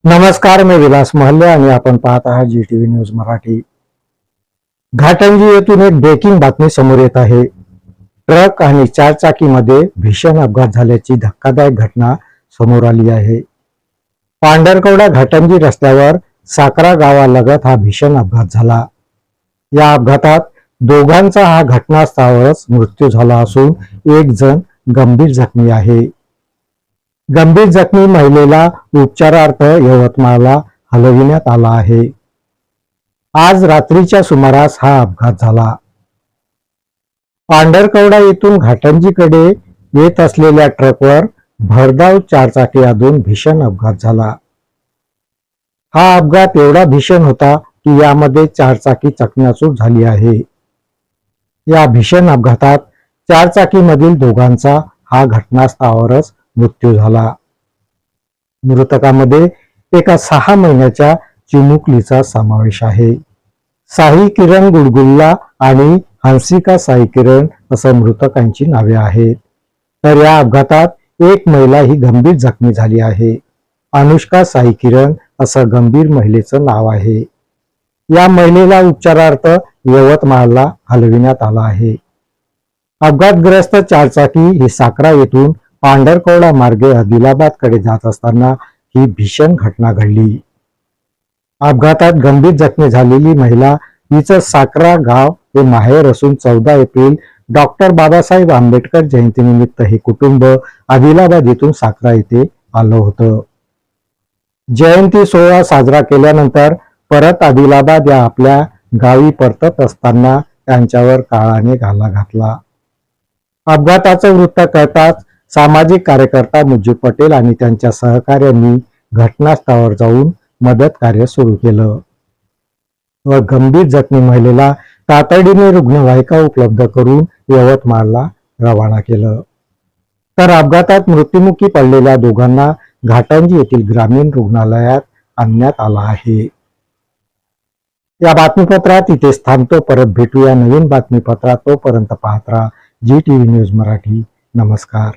नमस्कार, मी विलास महल्ले आणि आपण पाहत आहात GTV न्यूज मराठी। घाटंजी येथून एक ब्रेकिंग बातमी समोर येत आहे। ट्रक आणि चारचाकीमध्ये भीषण अपघात झाल्याची धक्कादायक घटना समोर आली आहे। पांढरकवडा घाटंजी रस्त्यावर साकरा गावालगत हा भीषण अपघात झाला। या अपघातात दोघांचा हा घटनास्थळावरच मृत्यू झाला असून एक जण गंभीर जखमी आहे। गंभीर जखमी महिलेला उपचारार्थ यवतमाळला हलविण्यात आला आहे। आज रात्रीच्या सुमारास हा अपघात झाला। पांढरकवडा येथून घाटंजीकडे येत असलेल्या ट्रकवर भरधाव चारचाकी अडून भीषण अपघात झाला। हा अपघात एवढा भीषण होता की यामध्ये चारचाकी चकनाचूर झाली आहे। या भीषण अपघातात चारचाकीमधील दोघांचा हा घटनास्थळावरच मृत्यू झाला। मृतकामध्ये एका 6 महिन्याच्या चिमुकलीचा समावेश आहे। साई किरण गुडगुल्ला आणि हंसिका साई किरण असं मृतकांची नावे आहेत। तर या अपघातात एक महिला ही गंभीर जखमी झाली आहे। अनुष्का साई किरण असं गंभीर महिलेचं नाव आहे। या महिलेला उपचारार्थ यवतमाळला हलविण्यात आला आहे। अपघातग्रस्त चारचाकी ही साकरा येथून पांढरकवडा मार्गे आदिलाबाद कडे जात असताना ही भीषण घटना घडली। अपघातात गंभीर जखमी झालेली महिला हिचं साकरा गाव हे माहेर असून 14 एप्रिल डॉक्टर बाबासाहेब आंबेडकर जयंतीनिमित्त हे कुटुंब आदिलाबाद येथून साकरा येथे आलं होतं। जयंती सोहळा साजरा केल्यानंतर परत आदिलाबाद या आपल्या गावी परतत असताना त्यांच्यावर काळाने घाला घातला। अपघाताचं वृत्त कळताच सामाजिक कार्यकर्ता मुजीब पटेल आणि त्यांच्या सहकाऱ्यांनी घटनास्थळावर जाऊन मदत कार्य सुरू केलं व गंभीर जखमी महिलेला तातडीने रुग्णवाहिका उपलब्ध करून यवतमाळला रवाना केलं। तर अपघातात मृत्युमुखी पडलेल्या दोघांना घाटंजी येथील ग्रामीण रुग्णालयात आणण्यात आलं आहे। या बातमीपत्रात इथेच थांबतो। परत भेटूया नवीन बातमीपत्रात। तोपर्यंत पाहत राहा GTV न्यूज मराठी। नमस्कार।